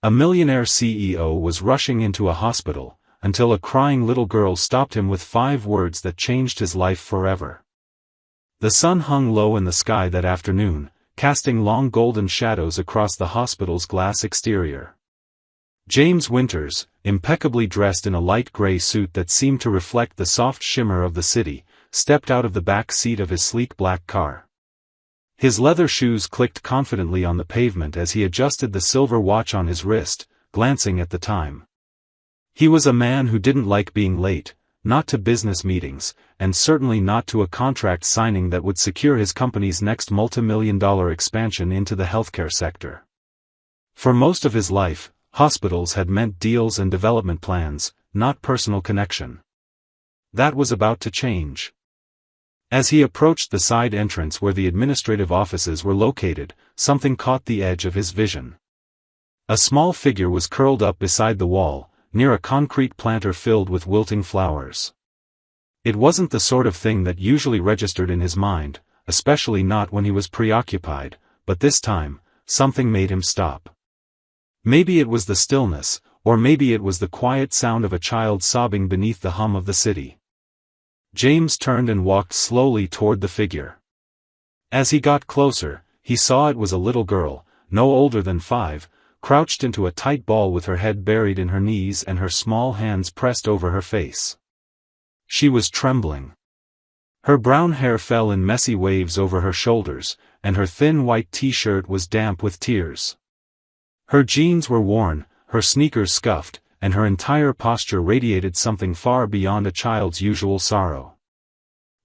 A millionaire CEO was rushing into a hospital, until a crying little girl stopped him with 5 words that changed his life forever. The sun hung low in the sky that afternoon, casting long golden shadows across the hospital's glass exterior. James Winters, impeccably dressed in a light gray suit that seemed to reflect the soft shimmer of the city, stepped out of the back seat of his sleek black car. His leather shoes clicked confidently on the pavement as he adjusted the silver watch on his wrist, glancing at the time. He was a man who didn't like being late, not to business meetings, and certainly not to a contract signing that would secure his company's next multi-million-dollar expansion into the healthcare sector. For most of his life, hospitals had meant deals and development plans, not personal connection. That was about to change. As he approached the side entrance where the administrative offices were located, something caught the edge of his vision. A small figure was curled up beside the wall, near a concrete planter filled with wilting flowers. It wasn't the sort of thing that usually registered in his mind, especially not when he was preoccupied, but this time, something made him stop. Maybe it was the stillness, or maybe it was the quiet sound of a child sobbing beneath the hum of the city. James turned and walked slowly toward the figure. As he got closer, he saw it was a little girl, no older than 5, crouched into a tight ball with her head buried in her knees and her small hands pressed over her face. She was trembling. Her brown hair fell in messy waves over her shoulders, and her thin white t-shirt was damp with tears. Her jeans were worn, her sneakers scuffed, and her entire posture radiated something far beyond a child's usual sorrow.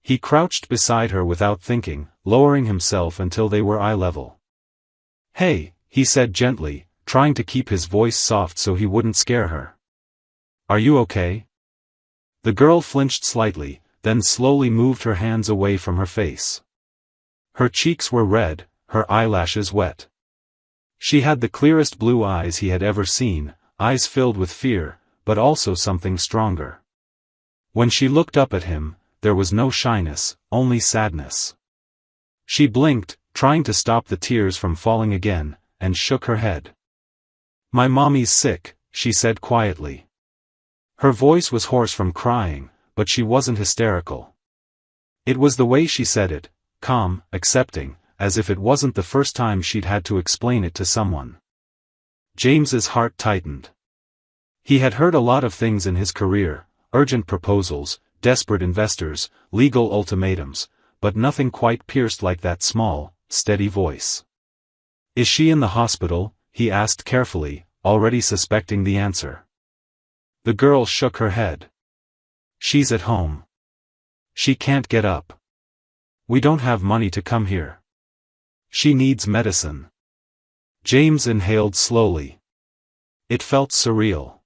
He crouched beside her without thinking, lowering himself until they were eye level. "Hey," he said gently, trying to keep his voice soft so he wouldn't scare her. "Are you okay?" The girl flinched slightly, then slowly moved her hands away from her face. Her cheeks were red, her eyelashes wet. She had the clearest blue eyes he had ever seen, eyes filled with fear, but also something stronger. When she looked up at him, there was no shyness, only sadness. She blinked, trying to stop the tears from falling again, and shook her head. "My mommy's sick," she said quietly. Her voice was hoarse from crying, but she wasn't hysterical. It was the way she said it, calm, accepting, as if it wasn't the first time she'd had to explain it to someone. James's heart tightened. He had heard a lot of things in his career, urgent proposals, desperate investors, legal ultimatums, but nothing quite pierced like that small, steady voice. "Is she in the hospital?" he asked carefully, already suspecting the answer. The girl shook her head. "She's at home. She can't get up. We don't have money to come here. She needs medicine." James inhaled slowly. It felt surreal.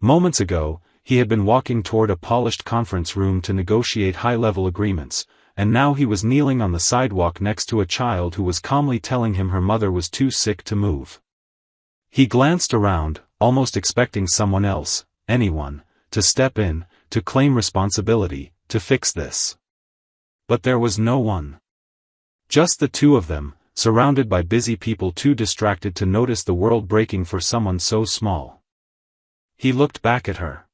Moments ago, he had been walking toward a polished conference room to negotiate high-level agreements, and now he was kneeling on the sidewalk next to a child who was calmly telling him her mother was too sick to move. He glanced around, almost expecting someone else, anyone, to step in, to claim responsibility, to fix this. But there was no one. Just the two of them, surrounded by busy people too distracted to notice the world breaking for someone so small. He looked back at her.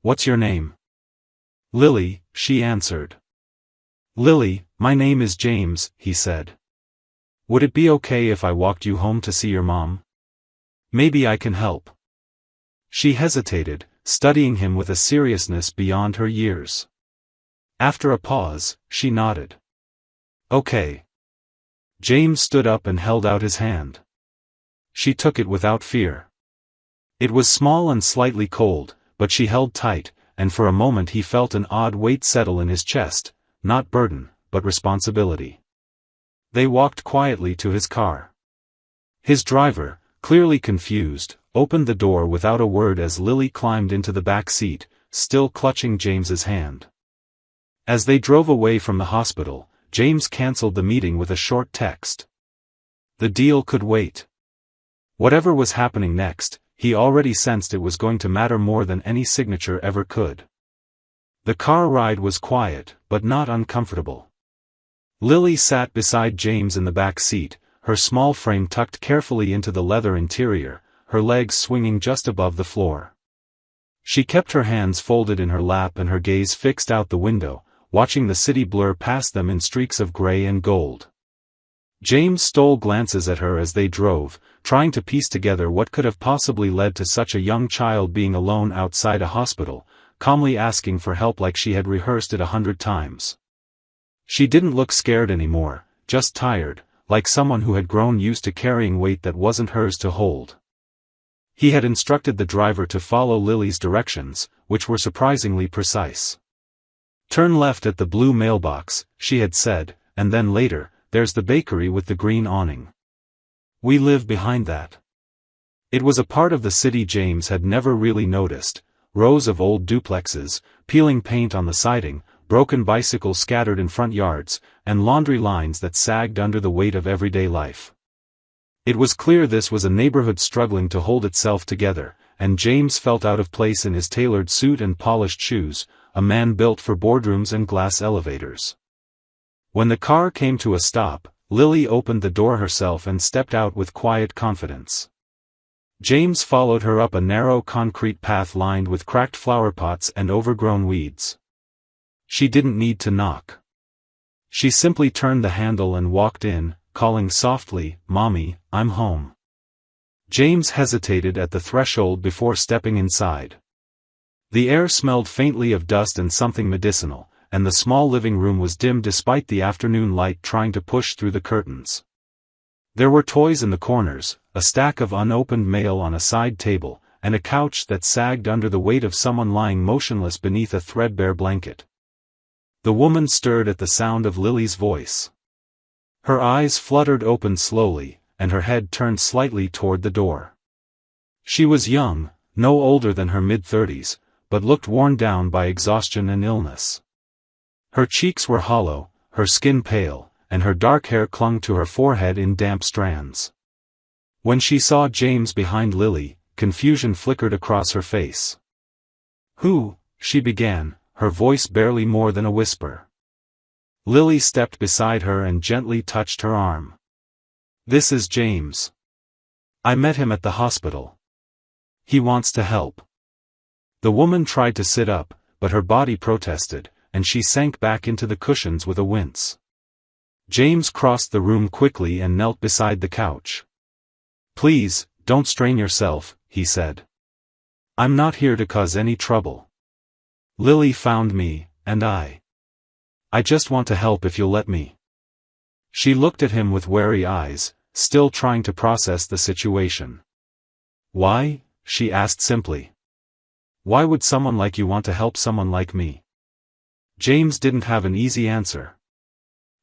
"What's your name?" "Lily," she answered. "Lily, my name is James," he said. "Would it be okay if I walked you home to see your mom? Maybe I can help." She hesitated, studying him with a seriousness beyond her years. After a pause, she nodded. "Okay." James stood up and held out his hand. She took it without fear. It was small and slightly cold, but she held tight, and for a moment he felt an odd weight settle in his chest, not burden, but responsibility. They walked quietly to his car. His driver, clearly confused, opened the door without a word as Lily climbed into the back seat, still clutching James's hand. As they drove away from the hospital, James canceled the meeting with a short text. The deal could wait. Whatever was happening next, he already sensed it was going to matter more than any signature ever could. The car ride was quiet, but not uncomfortable. Lily sat beside James in the back seat, her small frame tucked carefully into the leather interior, her legs swinging just above the floor. She kept her hands folded in her lap and her gaze fixed out the window, watching the city blur past them in streaks of gray and gold. James stole glances at her as they drove, trying to piece together what could have possibly led to such a young child being alone outside a hospital, calmly asking for help like she had rehearsed it 100 times. She didn't look scared anymore, just tired, like someone who had grown used to carrying weight that wasn't hers to hold. He had instructed the driver to follow Lily's directions, which were surprisingly precise. "Turn left at the blue mailbox," she had said, and then later, "There's the bakery with the green awning. We live behind that." It was a part of the city James had never really noticed: rows of old duplexes, peeling paint on the siding, broken bicycles scattered in front yards, and laundry lines that sagged under the weight of everyday life. It was clear this was a neighborhood struggling to hold itself together, and James felt out of place in his tailored suit and polished shoes, a man built for boardrooms and glass elevators. When the car came to a stop, Lily opened the door herself and stepped out with quiet confidence. James followed her up a narrow concrete path lined with cracked flower pots and overgrown weeds. She didn't need to knock. She simply turned the handle and walked in, calling softly, "Mommy, I'm home." James hesitated at the threshold before stepping inside. The air smelled faintly of dust and something medicinal, and the small living room was dim despite the afternoon light trying to push through the curtains. There were toys in the corners, a stack of unopened mail on a side table, and a couch that sagged under the weight of someone lying motionless beneath a threadbare blanket. The woman stirred at the sound of Lily's voice. Her eyes fluttered open slowly, and her head turned slightly toward the door. She was young, no older than her mid-30s, but looked worn down by exhaustion and illness. Her cheeks were hollow, her skin pale, and her dark hair clung to her forehead in damp strands. When she saw James behind Lily, confusion flickered across her face. "Who?" she began, her voice barely more than a whisper. Lily stepped beside her and gently touched her arm. "This is James. I met him at the hospital. He wants to help." The woman tried to sit up, but her body protested, and she sank back into the cushions with a wince. James crossed the room quickly and knelt beside the couch. "Please, don't strain yourself," he said. "I'm not here to cause any trouble. Lily found me, and I just want to help if you'll let me." She looked at him with wary eyes, still trying to process the situation. "Why?" she asked simply. "Why would someone like you want to help someone like me?" James didn't have an easy answer.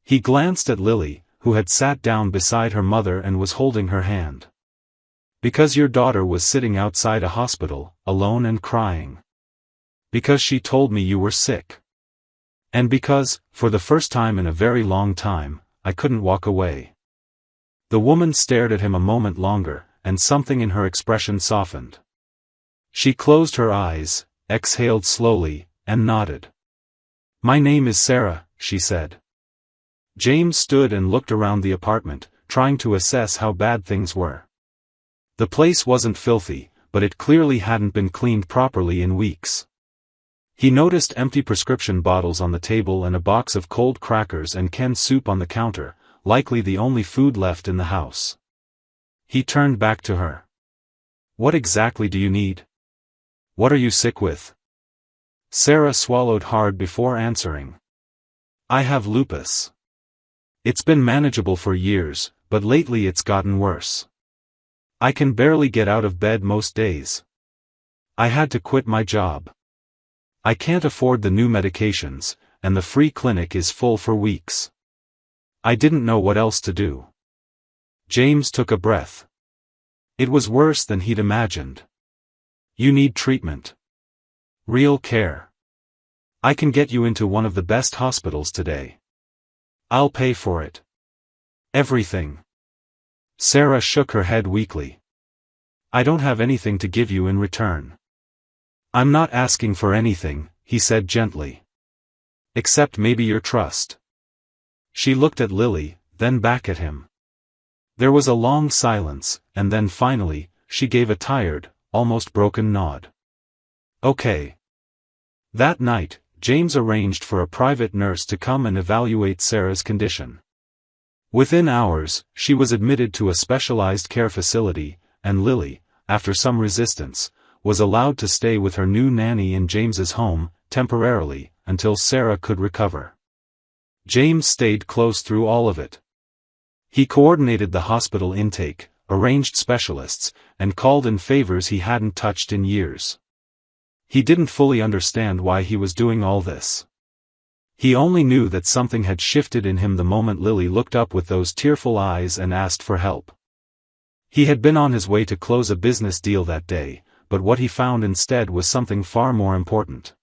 He glanced at Lily, who had sat down beside her mother and was holding her hand. "Because your daughter was sitting outside a hospital, alone and crying. Because she told me you were sick. And because, for the first time in a very long time, I couldn't walk away." The woman stared at him a moment longer, and something in her expression softened. She closed her eyes, exhaled slowly, and nodded. "My name is Sarah," she said. James stood and looked around the apartment, trying to assess how bad things were. The place wasn't filthy, but it clearly hadn't been cleaned properly in weeks. He noticed empty prescription bottles on the table and a box of cold crackers and canned soup on the counter, likely the only food left in the house. He turned back to her. "What exactly do you need? What are you sick with?" Sarah swallowed hard before answering. "I have lupus. It's been manageable for years, but lately it's gotten worse. I can barely get out of bed most days. I had to quit my job. I can't afford the new medications, and the free clinic is full for weeks. I didn't know what else to do." James took a breath. It was worse than he'd imagined. "You need treatment. Real care. I can get you into one of the best hospitals today. I'll pay for it. Everything." Sarah shook her head weakly. "I don't have anything to give you in return." "I'm not asking for anything," he said gently. "Except maybe your trust." She looked at Lily, then back at him. There was a long silence, and then finally, she gave a tired, almost broken nod. Okay. That night, James arranged for a private nurse to come and evaluate Sarah's condition. Within hours, she was admitted to a specialized care facility, and Lily, after some resistance, was allowed to stay with her new nanny in James's home, temporarily, until Sarah could recover. James stayed close through all of it. He coordinated the hospital intake, arranged specialists, and called in favors he hadn't touched in years. He didn't fully understand why he was doing all this. He only knew that something had shifted in him the moment Lily looked up with those tearful eyes and asked for help. He had been on his way to close a business deal that day, but what he found instead was something far more important.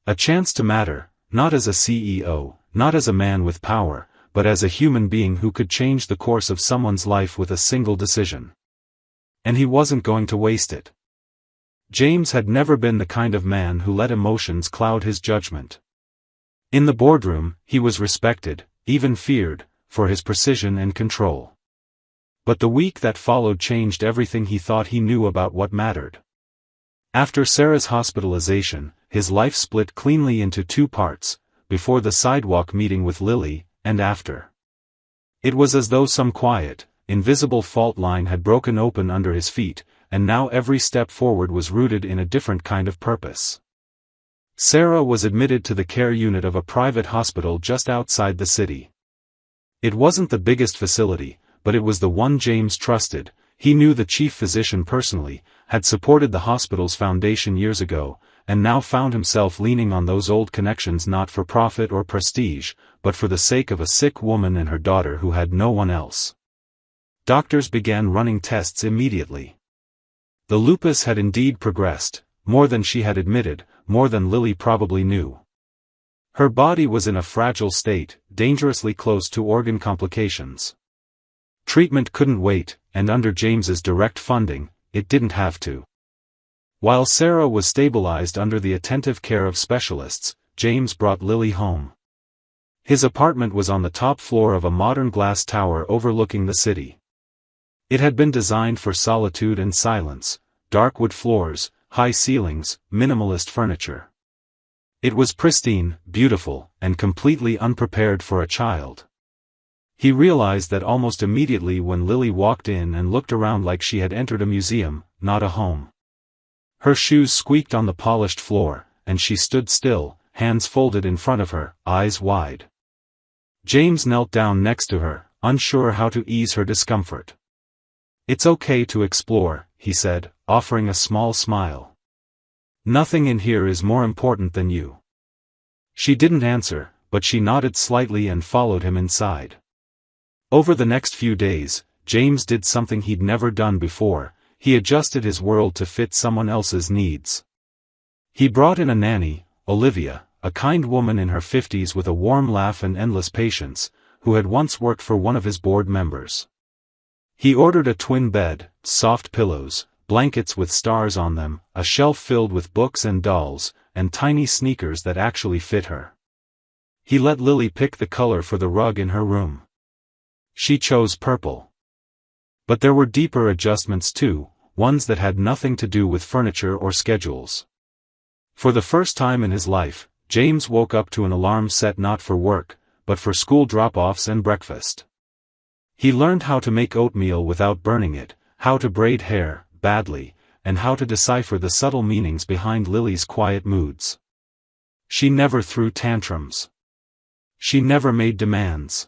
A chance to matter, not as a CEO, not as a man with power, but as a human being who could change the course of someone's life with a single decision. And he wasn't going to waste it. James had never been the kind of man who let emotions cloud his judgment. In the boardroom, he was respected, even feared, for his precision and control. But the week that followed changed everything he thought he knew about what mattered. After Sarah's hospitalization, his life split cleanly into two parts, before the sidewalk meeting with Lily, and after. It was as though some quiet, invisible fault line had broken open under his feet, and now every step forward was rooted in a different kind of purpose. Sarah was admitted to the care unit of a private hospital just outside the city. It wasn't the biggest facility, but it was the one James trusted. He knew the chief physician personally, had supported the hospital's foundation years ago, and now found himself leaning on those old connections not for profit or prestige, but for the sake of a sick woman and her daughter who had no one else. Doctors began running tests immediately. The lupus had indeed progressed, more than she had admitted, more than Lily probably knew. Her body was in a fragile state, dangerously close to organ complications. Treatment couldn't wait, and under James's direct funding, it didn't have to. While Sarah was stabilized under the attentive care of specialists, James brought Lily home. His apartment was on the top floor of a modern glass tower overlooking the city. It had been designed for solitude and silence, dark wood floors, high ceilings, minimalist furniture. It was pristine, beautiful, and completely unprepared for a child. He realized that almost immediately when Lily walked in and looked around like she had entered a museum, not a home. Her shoes squeaked on the polished floor, and she stood still, hands folded in front of her, eyes wide. James knelt down next to her, unsure how to ease her discomfort. "It's okay to explore," he said, offering a small smile. "Nothing in here is more important than you." She didn't answer, but she nodded slightly and followed him inside. Over the next few days, James did something he'd never done before. He adjusted his world to fit someone else's needs. He brought in a nanny, Olivia, a kind woman in her 50s with a warm laugh and endless patience, who had once worked for one of his board members. He ordered a twin bed, soft pillows, blankets with stars on them, a shelf filled with books and dolls, and tiny sneakers that actually fit her. He let Lily pick the color for the rug in her room. She chose purple. But there were deeper adjustments too, ones that had nothing to do with furniture or schedules. For the first time in his life, James woke up to an alarm set not for work, but for school drop-offs and breakfast. He learned how to make oatmeal without burning it, how to braid hair, badly, and how to decipher the subtle meanings behind Lily's quiet moods. She never threw tantrums. She never made demands.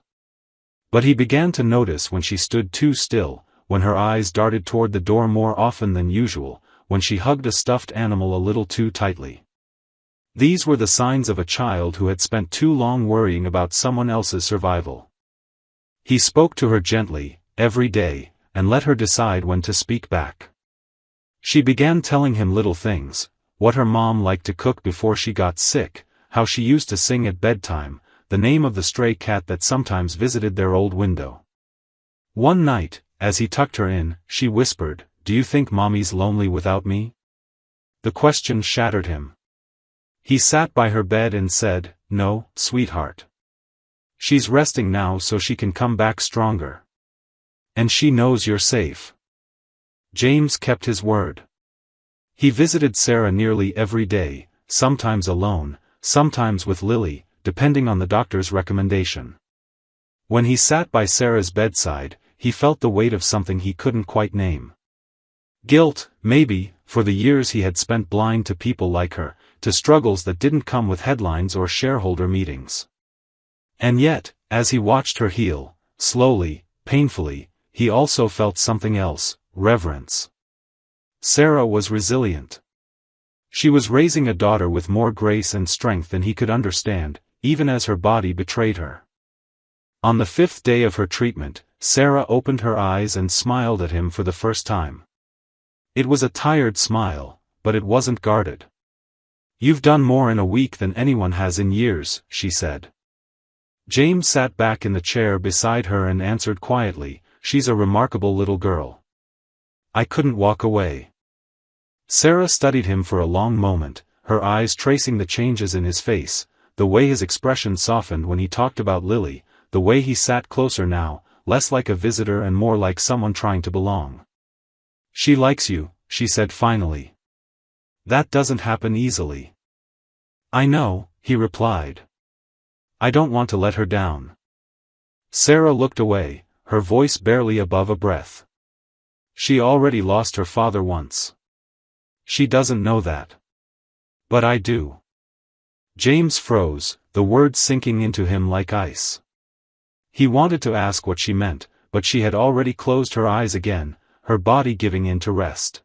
But he began to notice when she stood too still, when her eyes darted toward the door more often than usual, when she hugged a stuffed animal a little too tightly. These were the signs of a child who had spent too long worrying about someone else's survival. He spoke to her gently, every day, and let her decide when to speak back. She began telling him little things, what her mom liked to cook before she got sick, how she used to sing at bedtime, the name of the stray cat that sometimes visited their old window. One night, as he tucked her in, she whispered, "Do you think Mommy's lonely without me?" The question shattered him. He sat by her bed and said, "No, sweetheart. She's resting now so she can come back stronger. And she knows you're safe." James kept his word. He visited Sarah nearly every day, sometimes alone, sometimes with Lily, depending on the doctor's recommendation. When he sat by Sarah's bedside, he felt the weight of something he couldn't quite name. Guilt, maybe, for the years he had spent blind to people like her, to struggles that didn't come with headlines or shareholder meetings. And yet, as he watched her heal, slowly, painfully, he also felt something else, reverence. Sarah was resilient. She was raising a daughter with more grace and strength than he could understand, even as her body betrayed her. On the 5th day of her treatment, Sarah opened her eyes and smiled at him for the first time. It was a tired smile, but it wasn't guarded. "You've done more in a week than anyone has in years," she said. James sat back in the chair beside her and answered quietly, "She's a remarkable little girl." I couldn't walk away. Sarah studied him for a long moment, her eyes tracing the changes in his face, the way his expression softened when he talked about Lily, the way he sat closer now, less like a visitor and more like someone trying to belong. "She likes you," she said finally. "That doesn't happen easily." "I know," he replied. "I don't want to let her down." Sarah looked away, her voice barely above a breath. "She already lost her father once. She doesn't know that. But I do." James froze, the words sinking into him like ice. He wanted to ask what she meant, but she had already closed her eyes again, her body giving in to rest.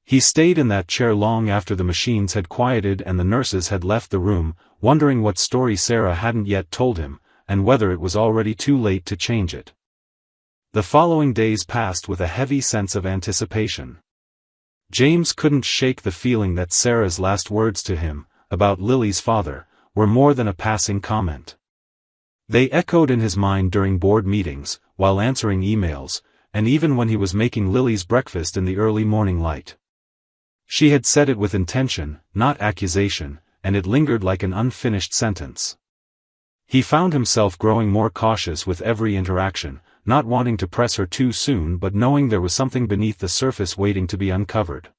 He stayed in that chair long after the machines had quieted and the nurses had left the room, wondering what story Sarah hadn't yet told him, and whether it was already too late to change it. The following days passed with a heavy sense of anticipation. James couldn't shake the feeling that Sarah's last words to him, about Lily's father, were more than a passing comment. They echoed in his mind during board meetings, while answering emails, and even when he was making Lily's breakfast in the early morning light. She had said it with intention, not accusation, and it lingered like an unfinished sentence. He found himself growing more cautious with every interaction, not wanting to press her too soon but knowing there was something beneath the surface waiting to be uncovered.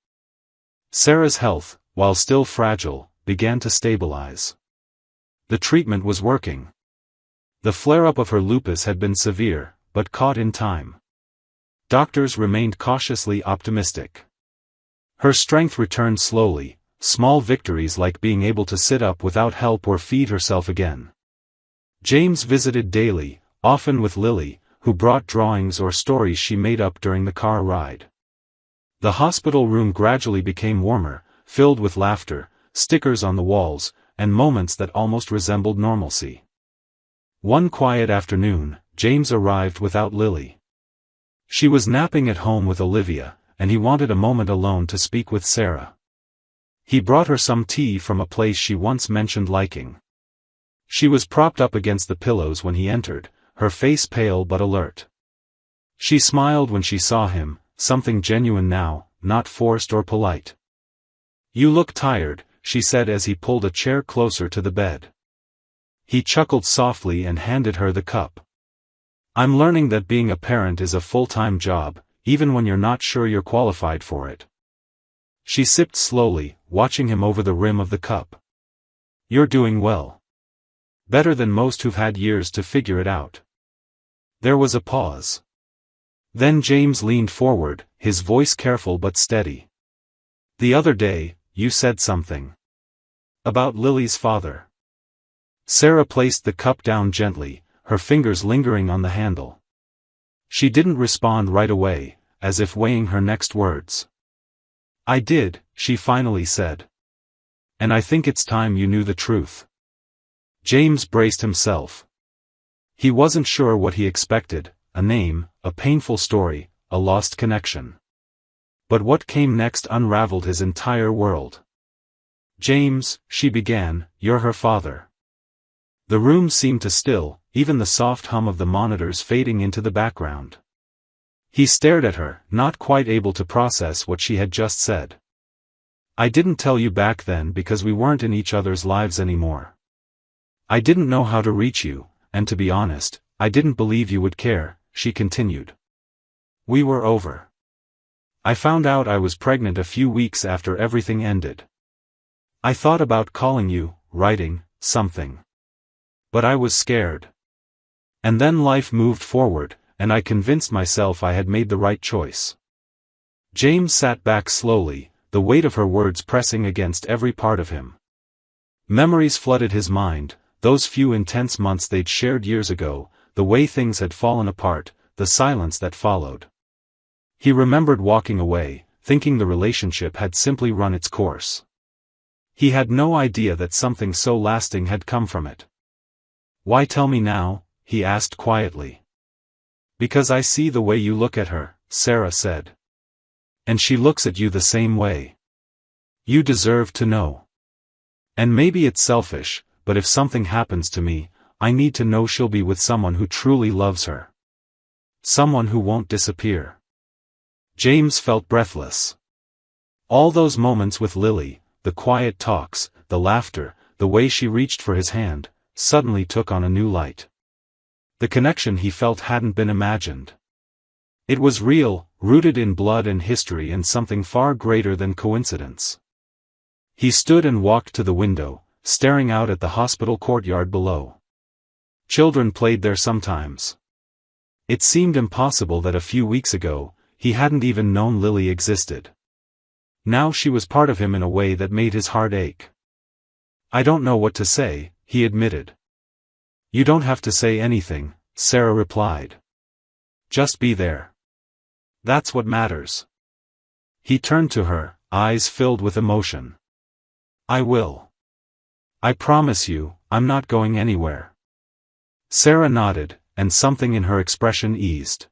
Sarah's health, while still fragile, began to stabilize. The treatment was working. The flare-up of her lupus had been severe, but caught in time. Doctors remained cautiously optimistic. Her strength returned slowly, small victories like being able to sit up without help or feed herself again. James visited daily, often with Lily, who brought drawings or stories she made up during the car ride. The hospital room gradually became warmer, filled with laughter, stickers on the walls, and moments that almost resembled normalcy. One quiet afternoon, James arrived without Lily. She was napping at home with Olivia, and he wanted a moment alone to speak with Sarah. He brought her some tea from a place she once mentioned liking. She was propped up against the pillows when he entered, her face pale but alert. She smiled when she saw him, something genuine now, not forced or polite. "You look tired," she said as he pulled a chair closer to the bed. He chuckled softly and handed her the cup. "I'm learning that being a parent is a full-time job, even when you're not sure you're qualified for it." She sipped slowly, watching him over the rim of the cup. "You're doing well. Better than most who've had years to figure it out." There was a pause. Then James leaned forward, his voice careful but steady. "The other day, you said something. About Lily's father." Sarah placed the cup down gently, her fingers lingering on the handle. She didn't respond right away, as if weighing her next words. "I did," she finally said. "And I think it's time you knew the truth." James braced himself. He wasn't sure what he expected, a name, a painful story, a lost connection. But what came next unraveled his entire world. "James," she began, "you're her father." The room seemed to still, even the soft hum of the monitors fading into the background. He stared at her, not quite able to process what she had just said. "I didn't tell you back then because we weren't in each other's lives anymore. I didn't know how to reach you, and to be honest, I didn't believe you would care," she continued. "We were over. I found out I was pregnant a few weeks after everything ended. I thought about calling you, writing, something. But I was scared. And then life moved forward, and I convinced myself I had made the right choice." James sat back slowly, the weight of her words pressing against every part of him. Memories flooded his mind, those few intense months they'd shared years ago, the way things had fallen apart, the silence that followed. He remembered walking away, thinking the relationship had simply run its course. He had no idea that something so lasting had come from it. "Why tell me now?" he asked quietly. "Because I see the way you look at her," Sarah said. "And she looks at you the same way. You deserve to know. And maybe it's selfish, but if something happens to me, I need to know she'll be with someone who truly loves her. Someone who won't disappear." James felt breathless. All those moments with Lily, the quiet talks, the laughter, the way she reached for his hand, suddenly took on a new light. The connection he felt hadn't been imagined. It was real, rooted in blood and history and something far greater than coincidence. He stood and walked to the window, staring out at the hospital courtyard below. Children played there sometimes. It seemed impossible that a few weeks ago, he hadn't even known Lily existed. Now she was part of him in a way that made his heart ache. "I don't know what to say," he admitted. "You don't have to say anything," Sarah replied. "Just be there. That's what matters." He turned to her, eyes filled with emotion. "I will. I promise you, I'm not going anywhere." Sarah nodded, and something in her expression eased.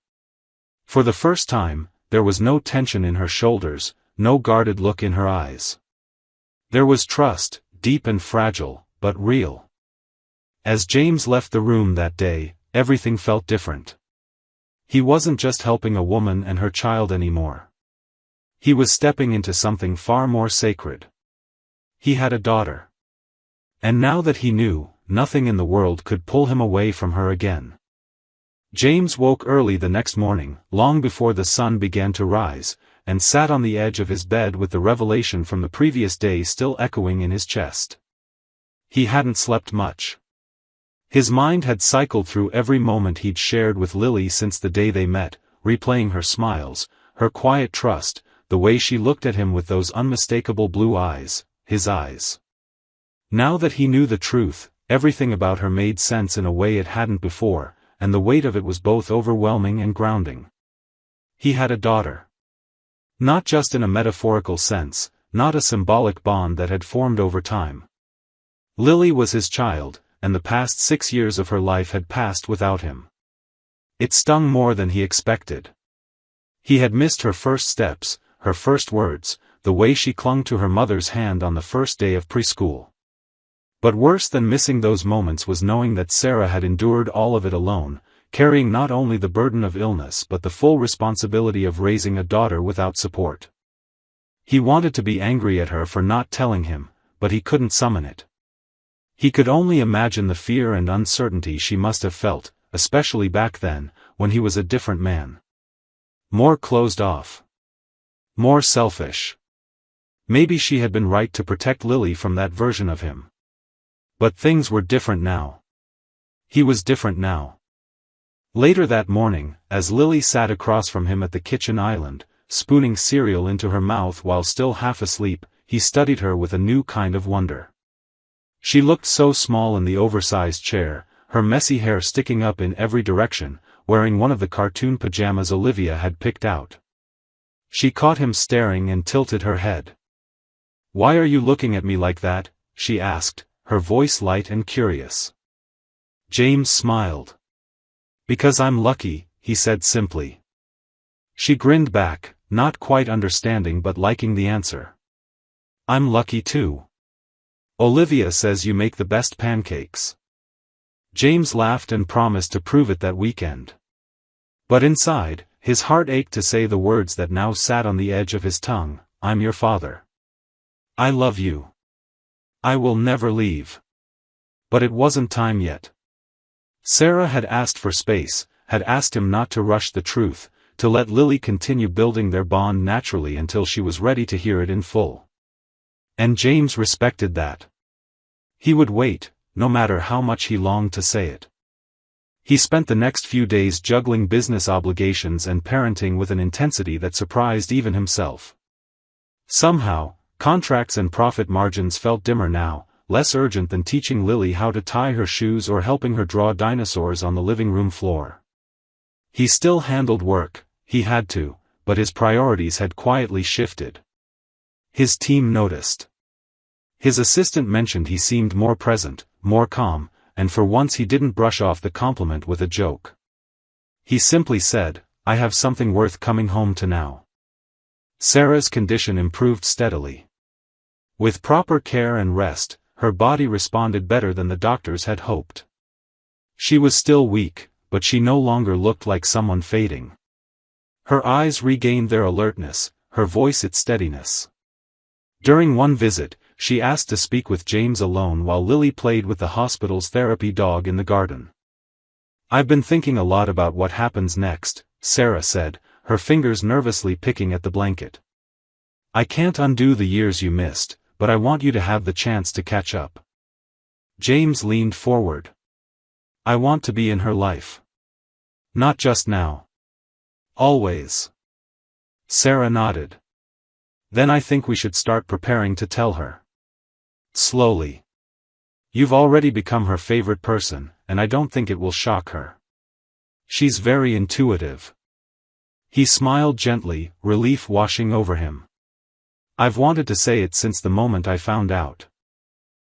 For the first time, there was no tension in her shoulders, no guarded look in her eyes. There was trust, deep and fragile, but real. As James left the room that day, everything felt different. He wasn't just helping a woman and her child anymore. He was stepping into something far more sacred. He had a daughter. And now that he knew, nothing in the world could pull him away from her again. James woke early the next morning, long before the sun began to rise, and sat on the edge of his bed with the revelation from the previous day still echoing in his chest. He hadn't slept much. His mind had cycled through every moment he'd shared with Lily since the day they met, replaying her smiles, her quiet trust, the way she looked at him with those unmistakable blue eyes, his eyes. Now that he knew the truth, everything about her made sense in a way it hadn't before, and the weight of it was both overwhelming and grounding. He had a daughter. Not just in a metaphorical sense, not a symbolic bond that had formed over time. Lily was his child, and the past 6 years of her life had passed without him. It stung more than he expected. He had missed her first steps, her first words, the way she clung to her mother's hand on the first day of preschool. But worse than missing those moments was knowing that Sarah had endured all of it alone, carrying not only the burden of illness but the full responsibility of raising a daughter without support. He wanted to be angry at her for not telling him, but he couldn't summon it. He could only imagine the fear and uncertainty she must have felt, especially back then, when he was a different man. More closed off. More selfish. Maybe she had been right to protect Lily from that version of him. But things were different now. He was different now. Later that morning, as Lily sat across from him at the kitchen island, spooning cereal into her mouth while still half asleep, he studied her with a new kind of wonder. She looked so small in the oversized chair, her messy hair sticking up in every direction, wearing one of the cartoon pajamas Olivia had picked out. She caught him staring and tilted her head. "Why are you looking at me like that?" she asked, her voice light and curious. James smiled. "Because I'm lucky," he said simply. She grinned back, not quite understanding but liking the answer. "I'm lucky too. Olivia says you make the best pancakes." James laughed and promised to prove it that weekend. But inside, his heart ached to say the words that now sat on the edge of his tongue, "I'm your father. I love you. I will never leave." But it wasn't time yet. Sarah had asked for space, had asked him not to rush the truth, to let Lily continue building their bond naturally until she was ready to hear it in full. And James respected that. He would wait, no matter how much he longed to say it. He spent the next few days juggling business obligations and parenting with an intensity that surprised even himself. Somehow, contracts and profit margins felt dimmer now, less urgent than teaching Lily how to tie her shoes or helping her draw dinosaurs on the living room floor. He still handled work, he had to, but his priorities had quietly shifted. His team noticed. His assistant mentioned he seemed more present, more calm, and for once he didn't brush off the compliment with a joke. He simply said, "I have something worth coming home to now." Sarah's condition improved steadily. With proper care and rest, her body responded better than the doctors had hoped. She was still weak, but she no longer looked like someone fading. Her eyes regained their alertness, her voice its steadiness. During one visit, she asked to speak with James alone while Lily played with the hospital's therapy dog in the garden. "I've been thinking a lot about what happens next," Sarah said, her fingers nervously picking at the blanket. "I can't undo the years you missed, but I want you to have the chance to catch up." James leaned forward. "I want to be in her life. Not just now. Always." Sarah nodded. "Then I think we should start preparing to tell her. Slowly. You've already become her favorite person, and I don't think it will shock her. She's very intuitive." He smiled gently, relief washing over him. "I've wanted to say it since the moment I found out."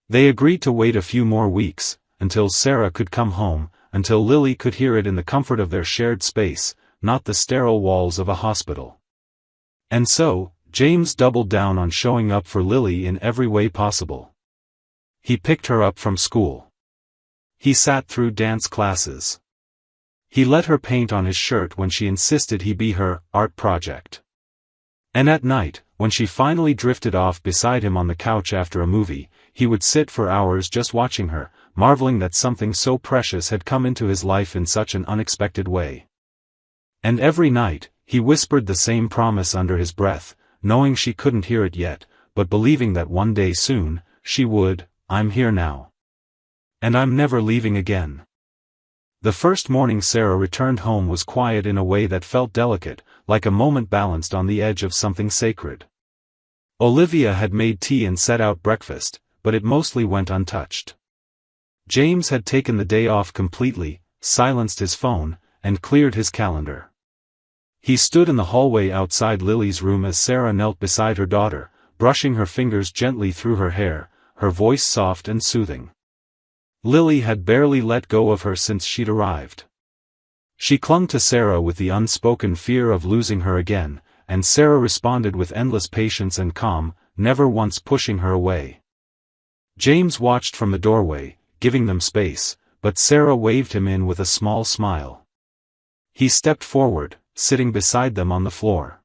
They agreed to wait a few more weeks, until Sarah could come home, until Lily could hear it in the comfort of their shared space, not the sterile walls of a hospital. And so, James doubled down on showing up for Lily in every way possible. He picked her up from school. He sat through dance classes. He let her paint on his shirt when she insisted he be her art project. And at night, when she finally drifted off beside him on the couch after a movie, he would sit for hours just watching her, marveling that something so precious had come into his life in such an unexpected way. And every night, he whispered the same promise under his breath, knowing she couldn't hear it yet, but believing that one day soon, she would. "I'm here now. And I'm never leaving again." The first morning Sarah returned home was quiet in a way that felt delicate, like a moment balanced on the edge of something sacred. Olivia had made tea and set out breakfast, but it mostly went untouched. James had taken the day off completely, silenced his phone, and cleared his calendar. He stood in the hallway outside Lily's room as Sarah knelt beside her daughter, brushing her fingers gently through her hair, her voice soft and soothing. Lily had barely let go of her since she'd arrived. She clung to Sarah with the unspoken fear of losing her again, and Sarah responded with endless patience and calm, never once pushing her away. James watched from the doorway, giving them space, but Sarah waved him in with a small smile. He stepped forward, sitting beside them on the floor.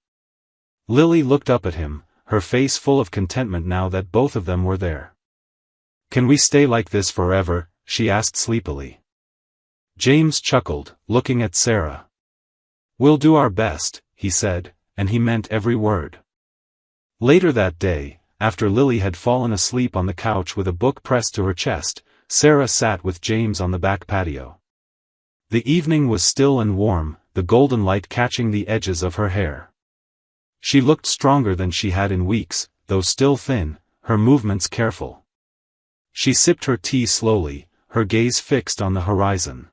Lily looked up at him, her face full of contentment now that both of them were there. "Can we stay like this forever?" she asked sleepily. James chuckled, looking at Sarah. "We'll do our best," he said, and he meant every word. Later that day, after Lily had fallen asleep on the couch with a book pressed to her chest, Sarah sat with James on the back patio. The evening was still and warm, the golden light catching the edges of her hair. She looked stronger than she had in weeks, though still thin, her movements careful. She sipped her tea slowly, her gaze fixed on the horizon.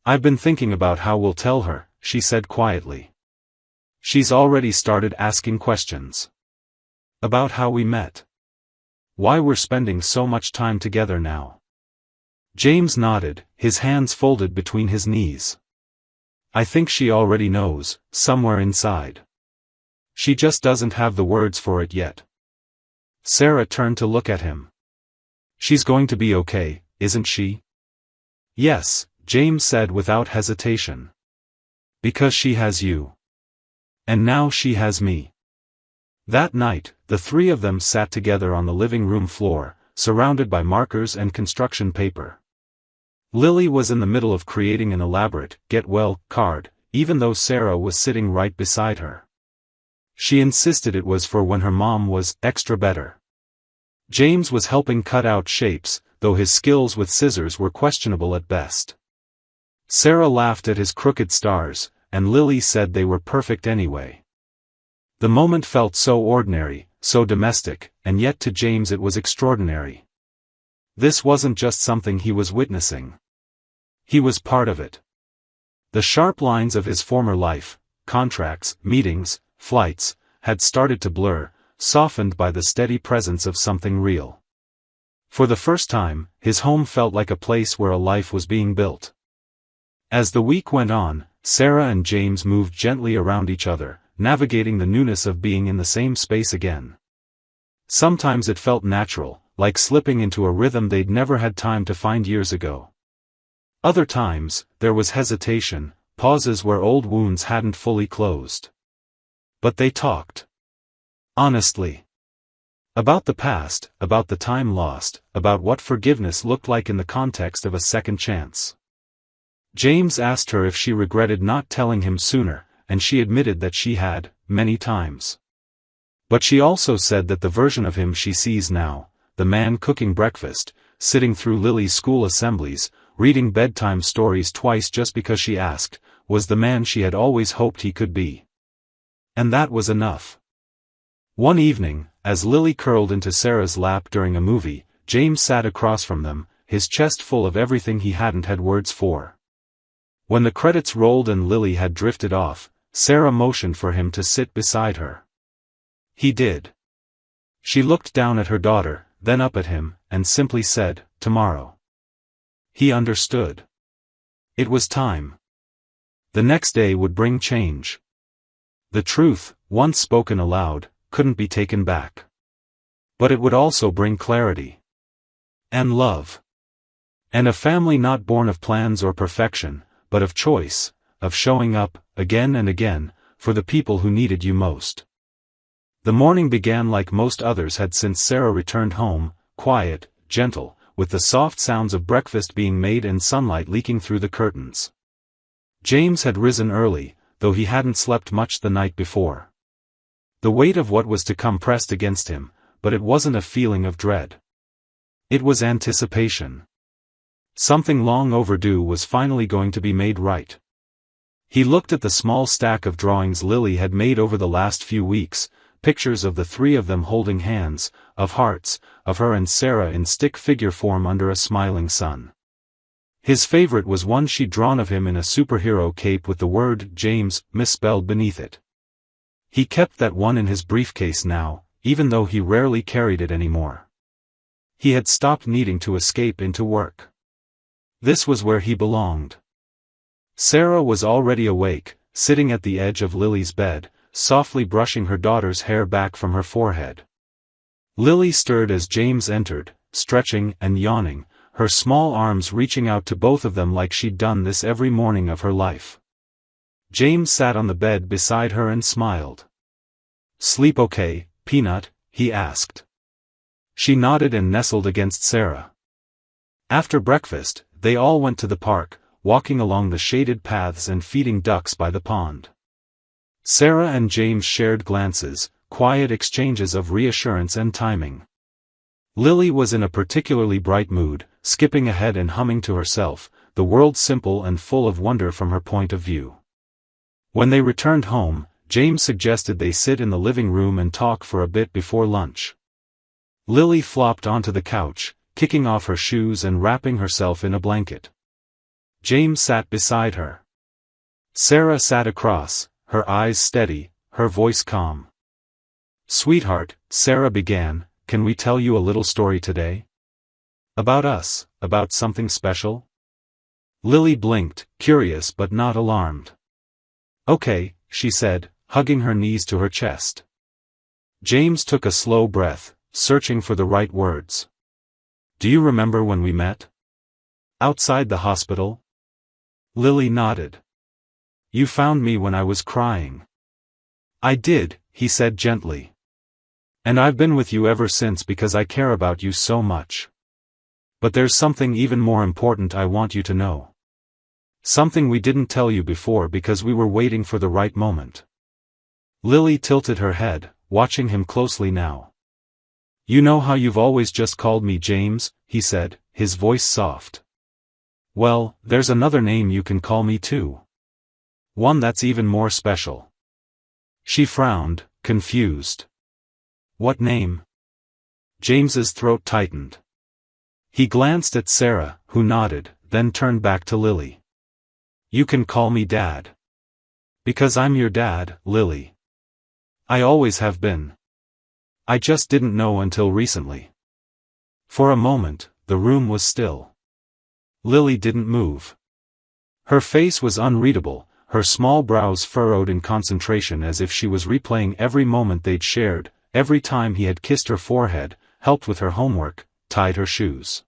"I've been thinking about how we'll tell her," she said quietly. "She's already started asking questions. About how we met. Why we're spending so much time together now." James nodded, his hands folded between his knees. "I think she already knows, somewhere inside. She just doesn't have the words for it yet." Sarah turned to look at him. "She's going to be okay, isn't she?" "Yes," James said without hesitation. "Because she has you. And now she has me." That night, the three of them sat together on the living room floor, surrounded by markers and construction paper. Lily was in the middle of creating an elaborate, get well card, even though Sarah was sitting right beside her. She insisted it was for when her mom was extra better. James was helping cut out shapes, though his skills with scissors were questionable at best. Sarah laughed at his crooked stars, and Lily said they were perfect anyway. The moment felt so ordinary, so domestic, and yet to James it was extraordinary. This wasn't just something he was witnessing. He was part of it. The sharp lines of his former life, contracts, meetings, flights, had started to blur, softened by the steady presence of something real. For the first time, his home felt like a place where a life was being built. As the week went on, Sarah and James moved gently around each other, navigating the newness of being in the same space again. Sometimes it felt natural, like slipping into a rhythm they'd never had time to find years ago. Other times, there was hesitation, pauses where old wounds hadn't fully closed. But they talked. Honestly. About the past, about the time lost, about what forgiveness looked like in the context of a second chance. James asked her if she regretted not telling him sooner, and she admitted that she had, many times. But she also said that the version of him she sees now, the man cooking breakfast, sitting through Lily's school assemblies, reading bedtime stories twice just because she asked, was the man she had always hoped he could be. And that was enough. One evening, as Lily curled into Sarah's lap during a movie, James sat across from them, his chest full of everything he hadn't had words for. When the credits rolled and Lily had drifted off, Sarah motioned for him to sit beside her. He did. She looked down at her daughter, then up at him, and simply said, "Tomorrow." He understood. It was time. The next day would bring change. The truth, once spoken aloud, couldn't be taken back. But it would also bring clarity. And love. And a family not born of plans or perfection, but of choice, of showing up, again and again, for the people who needed you most. The morning began like most others had since Sarah returned home, quiet, gentle, with the soft sounds of breakfast being made and sunlight leaking through the curtains. James had risen early, though he hadn't slept much the night before. The weight of what was to come pressed against him, but it wasn't a feeling of dread. It was anticipation. Something long overdue was finally going to be made right. He looked at the small stack of drawings Lily had made over the last few weeks, pictures of the three of them holding hands, of hearts, of her and Sarah in stick figure form under a smiling sun. His favorite was one she'd drawn of him in a superhero cape with the word James misspelled beneath it. He kept that one in his briefcase now, even though he rarely carried it anymore. He had stopped needing to escape into work. This was where he belonged. Sarah was already awake, sitting at the edge of Lily's bed, softly brushing her daughter's hair back from her forehead. Lily stirred as James entered, stretching and yawning, her small arms reaching out to both of them like she'd done this every morning of her life. James sat on the bed beside her and smiled. "Sleep okay, Peanut?" he asked. She nodded and nestled against Sarah. After breakfast, they all went to the park, walking along the shaded paths and feeding ducks by the pond. Sarah and James shared glances, quiet exchanges of reassurance and timing. Lily was in a particularly bright mood, skipping ahead and humming to herself, the world simple and full of wonder from her point of view. When they returned home, James suggested they sit in the living room and talk for a bit before lunch. Lily flopped onto the couch, kicking off her shoes and wrapping herself in a blanket. James sat beside her. Sarah sat across, her eyes steady, her voice calm. "Sweetheart," Sarah began, "can we tell you a little story today? About us, about something special?" Lily blinked, curious but not alarmed. "Okay," she said, hugging her knees to her chest. James took a slow breath, searching for the right words. "Do you remember when we met? Outside the hospital?" Lily nodded. "You found me when I was crying." "I did," he said gently. "And I've been with you ever since because I care about you so much. But there's something even more important I want you to know." Something we didn't tell you before because we were waiting for the right moment. Lily tilted her head, watching him closely now. You know how you've always just called me James, he said, his voice soft. Well, there's another name you can call me too. One that's even more special. She frowned, confused. What name? James's throat tightened. He glanced at Sarah, who nodded, then turned back to Lily. You can call me Dad. Because I'm your dad, Lily. I always have been. I just didn't know until recently. For a moment, the room was still. Lily didn't move. Her face was unreadable, her small brows furrowed in concentration as if she was replaying every moment they'd shared, every time he had kissed her forehead, helped with her homework, tied her shoes.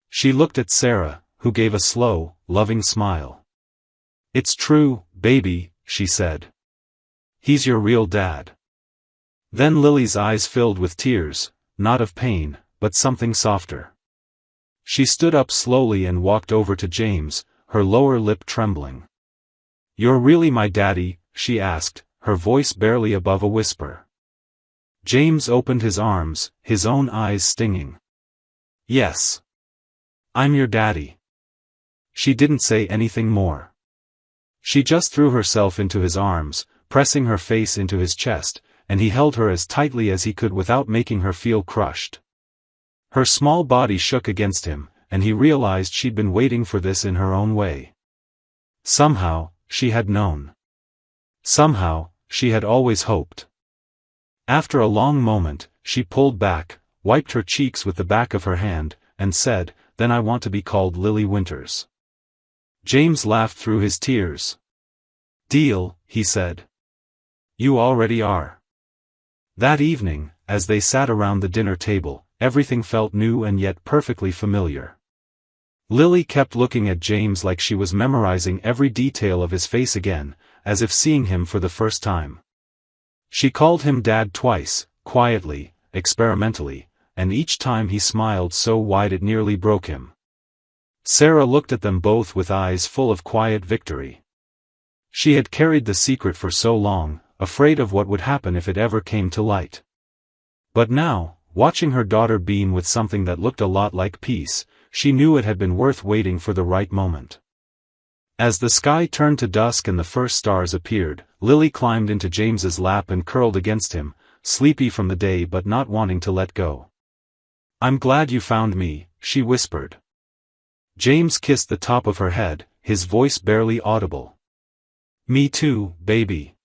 She looked at Sarah, who gave a slow, loving smile. It's true, baby, she said. He's your real dad. Then Lily's eyes filled with tears, not of pain, but something softer. She stood up slowly and walked over to James, her lower lip trembling. You're really my daddy, she asked, her voice barely above a whisper. James opened his arms, his own eyes stinging. Yes. I'm your daddy. She didn't say anything more. She just threw herself into his arms, pressing her face into his chest, and he held her as tightly as he could without making her feel crushed. Her small body shook against him, and he realized she'd been waiting for this in her own way. Somehow, she had known. Somehow, she had always hoped. After a long moment, she pulled back, wiped her cheeks with the back of her hand, and said, Then I want to be called Lily Winters. James laughed through his tears. Deal, he said. You already are. That evening, as they sat around the dinner table, everything felt new and yet perfectly familiar. Lily kept looking at James like she was memorizing every detail of his face again, as if seeing him for the first time. She called him Dad twice, quietly, experimentally, and each time he smiled so wide it nearly broke him. Sarah looked at them both with eyes full of quiet victory. She had carried the secret for so long, afraid of what would happen if it ever came to light. But now, watching her daughter beam with something that looked a lot like peace, she knew it had been worth waiting for the right moment. As the sky turned to dusk and the first stars appeared, Lily climbed into James's lap and curled against him, sleepy from the day but not wanting to let go. I'm glad you found me, she whispered. James kissed the top of her head, his voice barely audible. Me too, baby.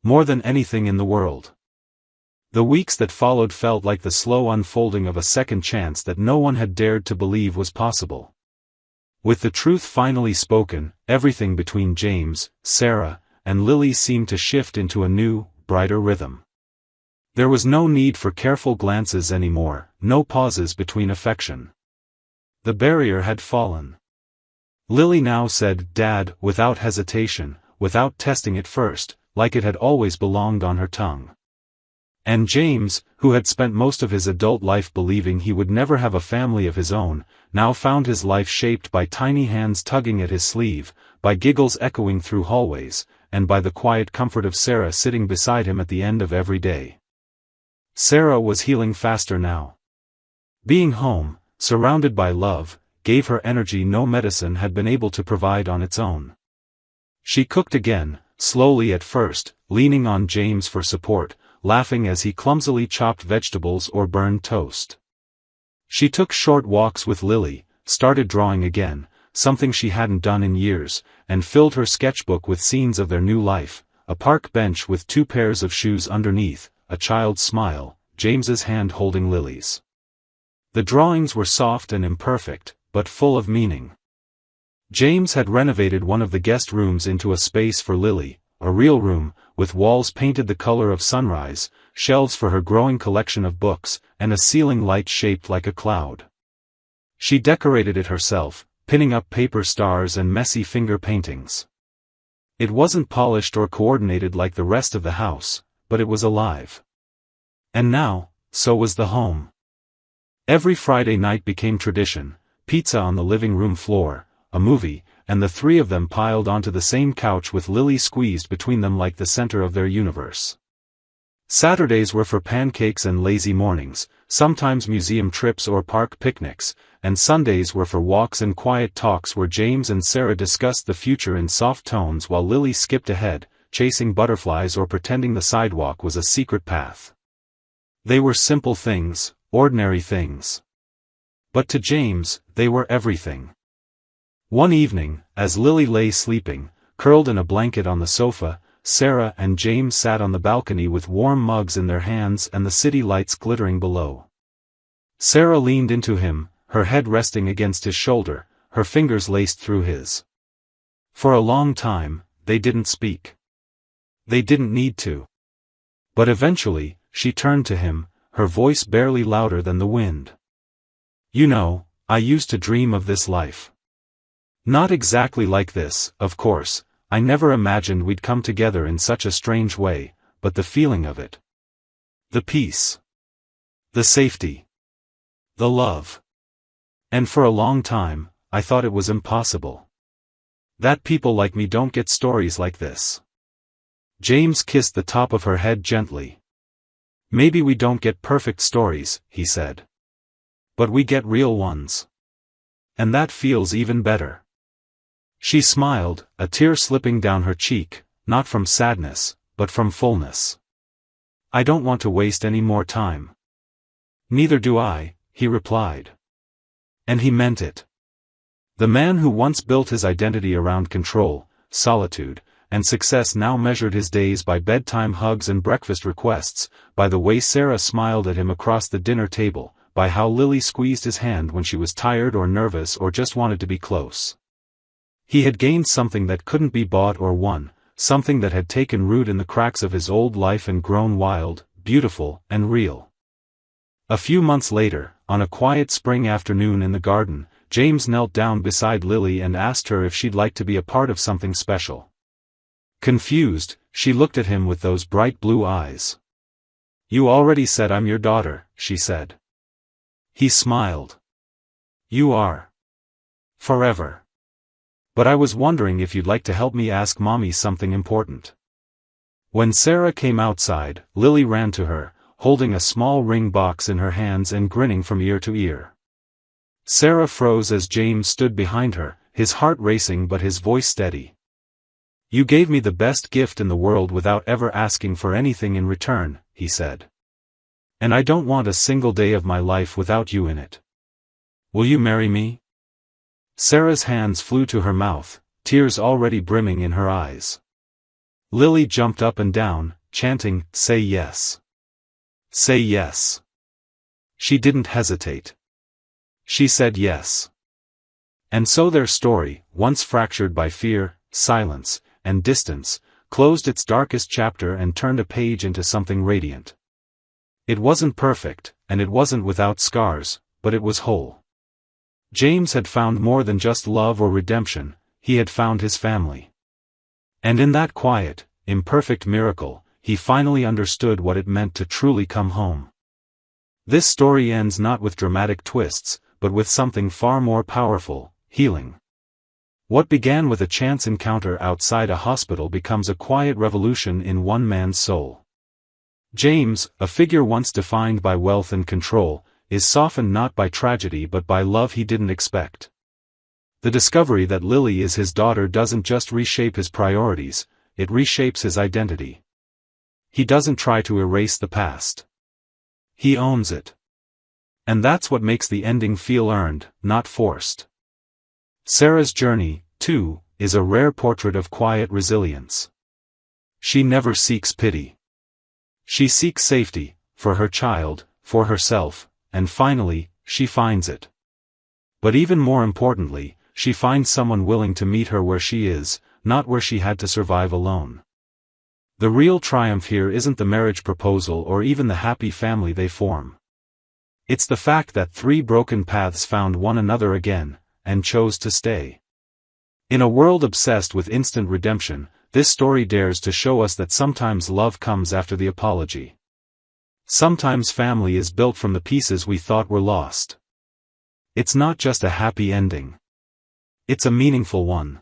More than anything in the world. The weeks that followed felt like the slow unfolding of a second chance that no one had dared to believe was possible. With the truth finally spoken, everything between James, Sarah, and Lily seemed to shift into a new, brighter rhythm. There was no need for careful glances anymore, no pauses between affection. The barrier had fallen. Lily now said Dad without hesitation, without testing it first, like it had always belonged on her tongue. And James, who had spent most of his adult life believing he would never have a family of his own, now found his life shaped by tiny hands tugging at his sleeve, by giggles echoing through hallways, and by the quiet comfort of Sarah sitting beside him at the end of every day. Sarah was healing faster now. Being home, surrounded by love, gave her energy no medicine had been able to provide on its own. She cooked again, slowly at first, leaning on James for support, laughing as he clumsily chopped vegetables or burned toast. She took short walks with Lily, started drawing again, something she hadn't done in years, and filled her sketchbook with scenes of their new life, a park bench with 2 pairs of shoes underneath, a child's smile, James's hand holding Lily's. The drawings were soft and imperfect, but full of meaning. James had renovated one of the guest rooms into a space for Lily, a real room, with walls painted the color of sunrise, shelves for her growing collection of books, and a ceiling light shaped like a cloud. She decorated it herself, pinning up paper stars and messy finger paintings. It wasn't polished or coordinated like the rest of the house, but it was alive. And now, so was the home. Every Friday night became tradition, pizza on the living room floor, a movie, and the three of them piled onto the same couch with Lily squeezed between them like the center of their universe. Saturdays were for pancakes and lazy mornings, sometimes museum trips or park picnics, and Sundays were for walks and quiet talks where James and Sarah discussed the future in soft tones while Lily skipped ahead, chasing butterflies or pretending the sidewalk was a secret path. They were simple things, ordinary things. But to James, they were everything. One evening, as Lily lay sleeping, curled in a blanket on the sofa, Sarah and James sat on the balcony with warm mugs in their hands and the city lights glittering below. Sarah leaned into him, her head resting against his shoulder, her fingers laced through his. For a long time, they didn't speak. They didn't need to. But eventually, she turned to him, her voice barely louder than the wind. "You know, I used to dream of this life. Not exactly like this, of course. I never imagined we'd come together in such a strange way, but the feeling of it. The peace. The safety. The love. And for a long time, I thought it was impossible. That people like me don't get stories like this." James kissed the top of her head gently. "Maybe we don't get perfect stories," he said. "But we get real ones. And that feels even better." She smiled, a tear slipping down her cheek, not from sadness, but from fullness. "I don't want to waste any more time." "Neither do I," he replied. And he meant it. The man who once built his identity around control, solitude, and success now measured his days by bedtime hugs and breakfast requests, by the way Sarah smiled at him across the dinner table, by how Lily squeezed his hand when she was tired or nervous or just wanted to be close. He had gained something that couldn't be bought or won, something that had taken root in the cracks of his old life and grown wild, beautiful, and real. A few months later, on a quiet spring afternoon in the garden, James knelt down beside Lily and asked her if she'd like to be a part of something special. Confused, she looked at him with those bright blue eyes. "You already said I'm your daughter," she said. He smiled. "You are. Forever. But I was wondering if you'd like to help me ask Mommy something important." When Sarah came outside, Lily ran to her, holding a small ring box in her hands and grinning from ear to ear. Sarah froze as James stood behind her, his heart racing but his voice steady. "You gave me the best gift in the world without ever asking for anything in return," he said. "And I don't want a single day of my life without you in it. Will you marry me?" Sarah's hands flew to her mouth, tears already brimming in her eyes. Lily jumped up and down, chanting, "Say yes. Say yes." She didn't hesitate. She said yes. And so their story, once fractured by fear, silence, and distance, closed its darkest chapter and turned a page into something radiant. It wasn't perfect, and it wasn't without scars, but it was whole. James had found more than just love or redemption, he had found his family. And in that quiet, imperfect miracle, he finally understood what it meant to truly come home. This story ends not with dramatic twists, but with something far more powerful: healing. What began with a chance encounter outside a hospital becomes a quiet revolution in one man's soul. James, a figure once defined by wealth and control, is softened not by tragedy but by love he didn't expect. The discovery that Lily is his daughter doesn't just reshape his priorities, it reshapes his identity. He doesn't try to erase the past. He owns it. And that's what makes the ending feel earned, not forced. Sarah's journey, too, is a rare portrait of quiet resilience. She never seeks pity. She seeks safety, for her child, for herself, and finally, she finds it. But even more importantly, she finds someone willing to meet her where she is, not where she had to survive alone. The real triumph here isn't the marriage proposal or even the happy family they form. It's the fact that three broken paths found one another again, and chose to stay. In a world obsessed with instant redemption, this story dares to show us that sometimes love comes after the apology. Sometimes family is built from the pieces we thought were lost. It's not just a happy ending. It's a meaningful one.